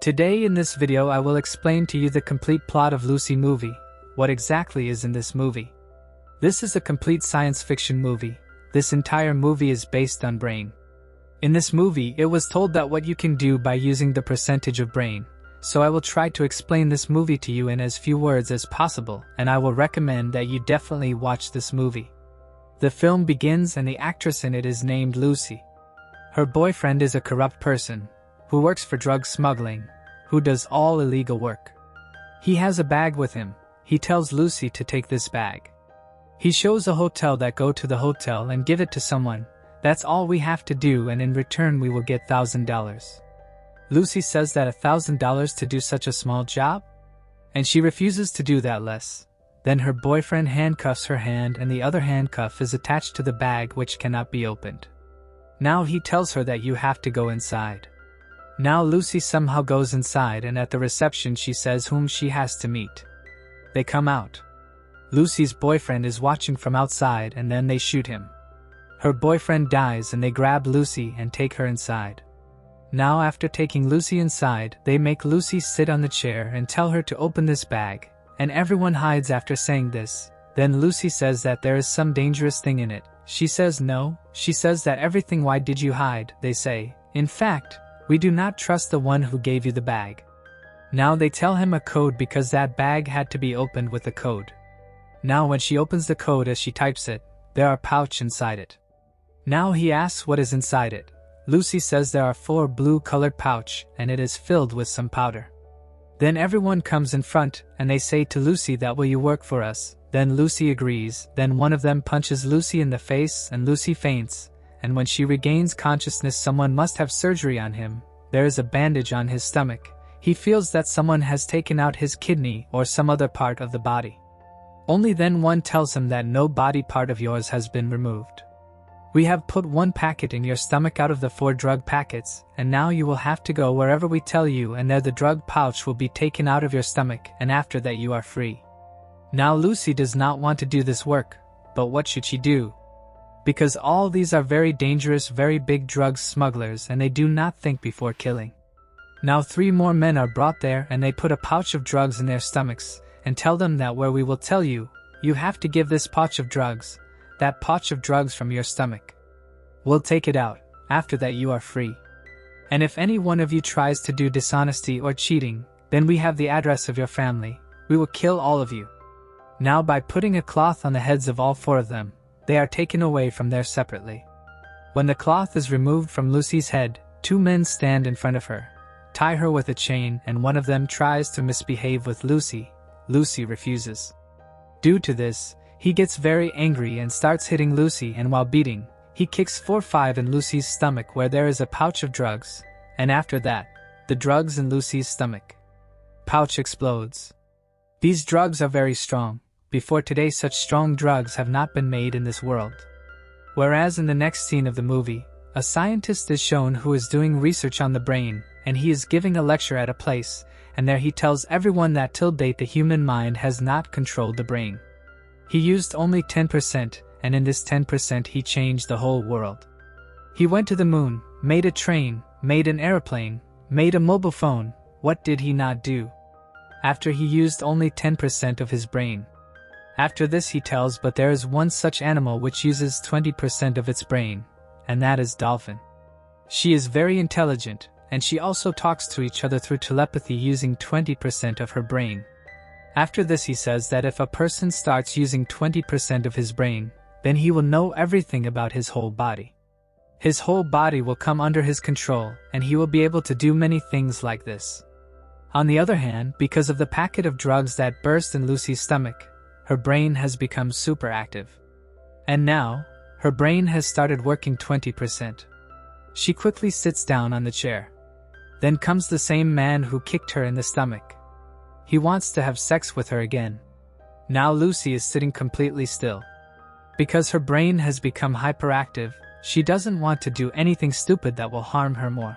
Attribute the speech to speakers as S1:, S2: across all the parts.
S1: Today in this video I will explain to you the complete plot of Lucy movie. What exactly is in this movie? This is a complete science fiction movie. This entire movie is based on brain. In this movie, it was told that what you can do by using the percentage of brain. So I will try to explain this movie to you in as few words as possible, and I will recommend that you definitely watch this movie. The film begins and the actress in it is named Lucy. Her boyfriend is a corrupt person, who works for drug smuggling, who does all illegal work. He has a bag with him. He tells Lucy to take this bag. He shows a hotel that go to the hotel and give it to someone. That's all we have to do, and in return we will get $1,000. Lucy says that $1,000 to do such a small job? And she refuses to do that less. Then her boyfriend handcuffs her hand and the other handcuff is attached to the bag which cannot be opened. Now he tells her that you have to go inside. Now Lucy somehow goes inside and at the reception she says whom she has to meet. They come out. Lucy's boyfriend is watching from outside and then they shoot him. Her boyfriend dies and they grab Lucy and take her inside. Now after taking Lucy inside, they make Lucy sit on the chair and tell her to open this bag, and everyone hides after saying this. Then Lucy says that there is some dangerous thing in it. She says no. She says that everything. Why did you hide? They say, in fact, we do not trust the one who gave you the bag. Now they tell him a code because that bag had to be opened with a code. Now when she opens the code as she types it, there are pouch inside it. Now he asks what is inside it. Lucy says there are 4 blue-colored pouch and it is filled with some powder. Then everyone comes in front and they say to Lucy that will you work for us? Then Lucy agrees. Then one of them punches Lucy in the face and Lucy faints, and when she regains consciousness someone must have surgery on him. There is a bandage on his stomach. He feels that someone has taken out his kidney or some other part of the body. Only then one tells him that no body part of yours has been removed. We have put 1 packet in your stomach out of the 4 drug packets, and now you will have to go wherever we tell you and there the drug pouch will be taken out of your stomach, and after that you are free. Now Lucy does not want to do this work, but what should she do? Because all these are very dangerous, very big drug smugglers and they do not think before killing. Now 3 more men are brought there and they put a pouch of drugs in their stomachs and tell them that where we will tell you, you have to give this pouch of drugs, that pouch of drugs from your stomach. We'll take it out, after that you are free. And if any one of you tries to do dishonesty or cheating, then we have the address of your family, we will kill all of you. Now by putting a cloth on the heads of all 4 of them, they are taken away from there separately. When the cloth is removed from Lucy's head, 2 men stand in front of her, tie her with a chain, and one of them tries to misbehave with Lucy. Lucy refuses. Due to this, he gets very angry and starts hitting Lucy, and while beating, he kicks 4-5 in Lucy's stomach where there is a pouch of drugs, and after that, the drugs in Lucy's stomach. Pouch explodes. These drugs are very strong. Before today such strong drugs have not been made in this world. Whereas in the next scene of the movie, a scientist is shown who is doing research on the brain, and he is giving a lecture at a place, and there he tells everyone that till date the human mind has not controlled the brain. He used only 10%, and in this 10% he changed the whole world. He went to the moon, made a train, made an airplane, made a mobile phone. What did he not do? After he used only 10% of his brain. After this he tells but there is one such animal which uses 20% of its brain, and that is dolphin. She is very intelligent, and she also talks to each other through telepathy using 20% of her brain. After this he says that if a person starts using 20% of his brain, then he will know everything about his whole body. His whole body will come under his control, and he will be able to do many things like this. On the other hand, because of the packet of drugs that burst in Lucy's stomach, her brain has become super active. And now, her brain has started working 20%. She quickly sits down on the chair. Then comes the same man who kicked her in the stomach. He wants to have sex with her again. Now Lucy is sitting completely still. Because her brain has become hyperactive, she doesn't want to do anything stupid that will harm her more.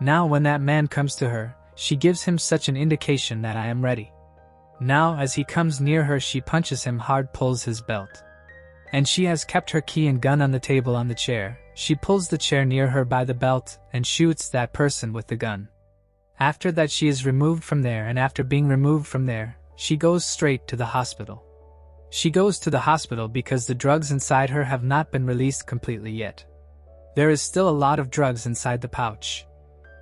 S1: Now when that man comes to her, she gives him such an indication that I am ready. Now as he comes near her she punches him hard, pulls his belt. And she has kept her key and gun on the table on the chair. She pulls the chair near her by the belt and shoots that person with the gun. After that she is removed from there, and after being removed from there, she goes straight to the hospital. She goes to the hospital because the drugs inside her have not been released completely yet. There is still a lot of drugs inside the pouch.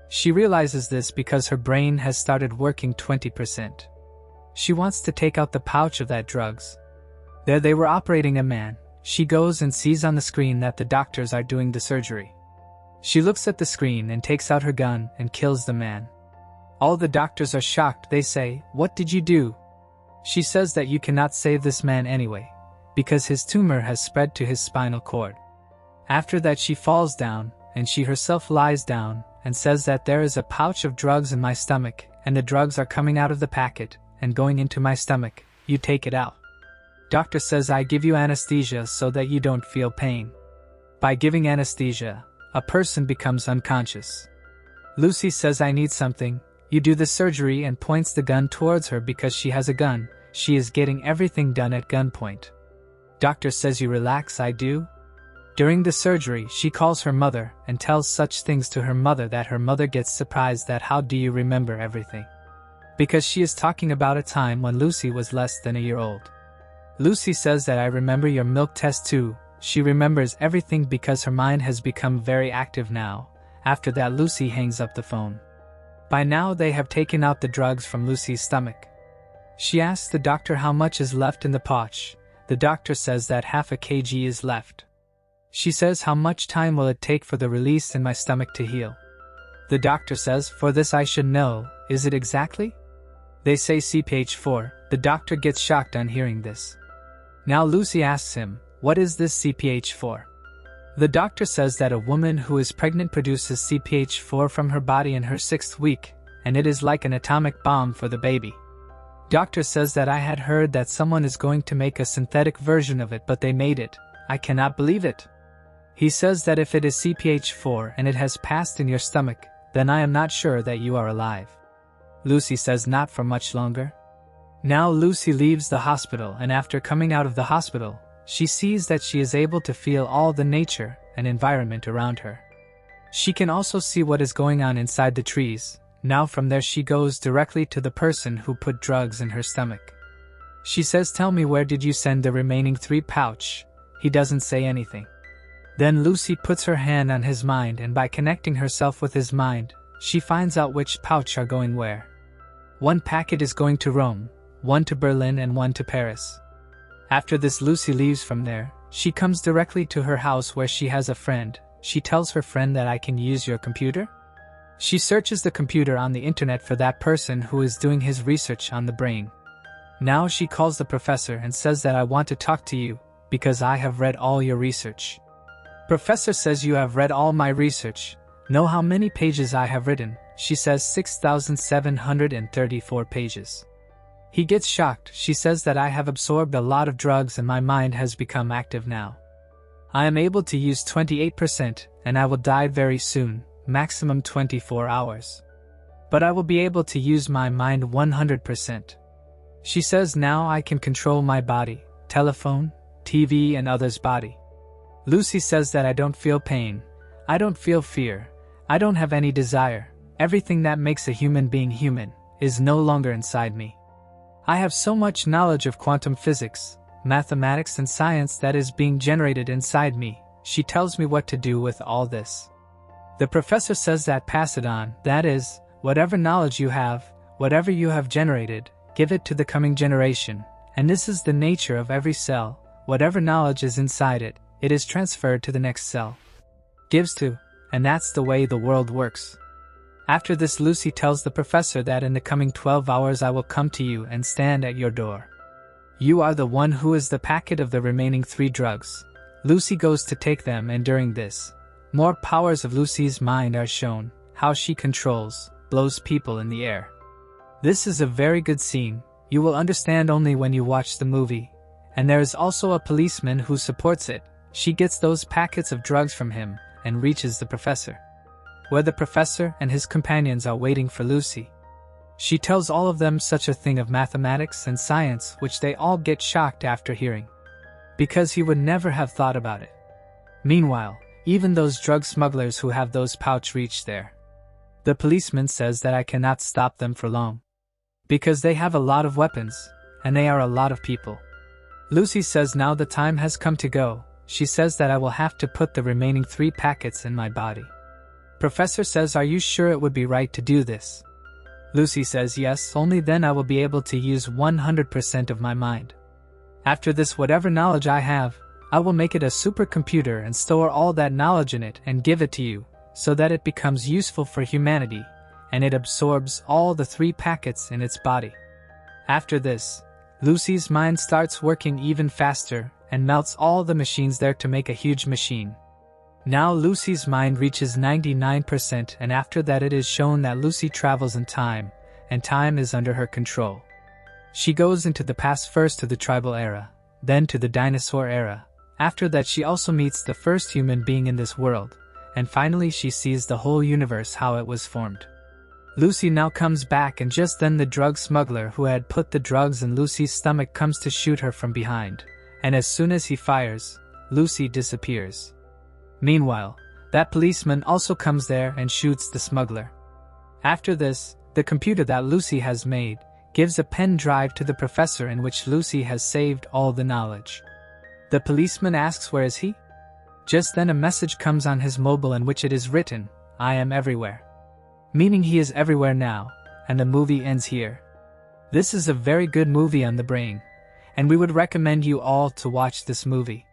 S1: She realizes this because her brain has started working 20%. She wants to take out the pouch of that drugs. There they were operating a man. She goes and sees on the screen that the doctors are doing the surgery. She looks at the screen and takes out her gun and kills the man. All the doctors are shocked. They say, "What did you do?" She says that you cannot save this man anyway, because his tumor has spread to his spinal cord. After that she falls down, and she herself lies down, and says that there is a pouch of drugs in my stomach, and the drugs are coming out of the packet, and going into my stomach. You take it out. Doctor says I give you anesthesia so that you don't feel pain. By giving anesthesia, a person becomes unconscious. Lucy says I need something. You do the surgery and points the gun towards her because she has a gun. She is getting everything done at gunpoint. Doctor says you relax. I do. During the surgery, she calls her mother and tells such things to her mother that her mother gets surprised that how do you remember everything? Because she is talking about a time when Lucy was less than a year old. Lucy says that I remember your milk test too. She remembers everything because her mind has become very active now. After that Lucy hangs up the phone. By now they have taken out the drugs from Lucy's stomach. She asks the doctor how much is left in the pouch. The doctor says that half a kg is left. She says how much time will it take for the release in my stomach to heal. The doctor says, for this I should know, is it exactly? They say CPH 4, the doctor gets shocked on hearing this. Now Lucy asks him, what is this CPH 4? The doctor says that a woman who is pregnant produces CPH 4 from her body in her 6th week, and it is like an atomic bomb for the baby. Doctor says that I had heard that someone is going to make a synthetic version of it, but they made it. I cannot believe it. He says that if it is CPH 4 and it has passed in your stomach, then I am not sure that you are alive. Lucy says not for much longer. Now Lucy leaves the hospital, and after coming out of the hospital, she sees that she is able to feel all the nature and environment around her. She can also see what is going on inside the trees. Now from there she goes directly to the person who put drugs in her stomach. She says, tell me, where did you send the remaining 3 pouch? He doesn't say anything. Then Lucy puts her hand on his mind, and by connecting herself with his mind, she finds out which pouch are going where. 1 packet is going to Rome, 1 to Berlin, and 1 to Paris. After this Lucy leaves from there. She comes directly to her house where she has a friend. She tells her friend that I can use your computer. She searches the computer on the internet for that person who is doing his research on the brain. Now she calls the professor and says that I want to talk to you, because I have read all your research. Professor says, you have read all my research. Know how many pages I have written? She says 6,734 pages. He gets shocked. She says that I have absorbed a lot of drugs and my mind has become active now. I am able to use 28% and I will die very soon, maximum 24 hours. But I will be able to use my mind 100%. She says now I can control my body, telephone, TV and others' body. Lucy says that I don't feel pain, I don't feel fear, I don't have any desire. Everything that makes a human being human is no longer inside me. I have so much knowledge of quantum physics, mathematics and science that is being generated inside me. She tells me what to do with all this. The professor says that pass it on, that is, whatever knowledge you have, whatever you have generated, give it to the coming generation. And this is the nature of every cell. Whatever knowledge is inside it, it is transferred to the next cell. Gives to, and that's the way the world works. After this Lucy tells the professor that in the coming 12 hours I will come to you and stand at your door. You are the one who is the packet of the remaining 3 drugs. Lucy goes to take them, and during this, more powers of Lucy's mind are shown, how she controls, blows people in the air. This is a very good scene. You will understand only when you watch the movie. And there is also a policeman who supports it. She gets those packets of drugs from him and reaches the professor, where the professor and his companions are waiting for Lucy. She tells all of them such a thing of mathematics and science, which they all get shocked after hearing, because he would never have thought about it. Meanwhile, even those drug smugglers who have those pouch reach there. The policeman says that I cannot stop them for long. Because they have a lot of weapons, and they are a lot of people. Lucy says now the time has come to go. She says that I will have to put the remaining 3 packets in my body. Professor says, are you sure it would be right to do this? Lucy says yes, only then I will be able to use 100% of my mind. After this, whatever knowledge I have, I will make it a supercomputer and store all that knowledge in it and give it to you, so that it becomes useful for humanity, and it absorbs all the 3 packets in its body. After this, Lucy's mind starts working even faster and melts all the machines there to make a huge machine. Now Lucy's mind reaches 99%, and after that it is shown that Lucy travels in time, and time is under her control. She goes into the past, first to the tribal era, then to the dinosaur era. After that she also meets the first human being in this world, and finally she sees the whole universe, how it was formed. Lucy now comes back, and just then the drug smuggler who had put the drugs in Lucy's stomach comes to shoot her from behind, and as soon as he fires, Lucy disappears. Meanwhile, that policeman also comes there and shoots the smuggler. After this, the computer that Lucy has made gives a pen drive to the professor in which Lucy has saved all the knowledge. The policeman asks where is he? Just then a message comes on his mobile in which it is written, I am everywhere. Meaning he is everywhere now, and the movie ends here. This is a very good movie on the brain, and we would recommend you all to watch this movie.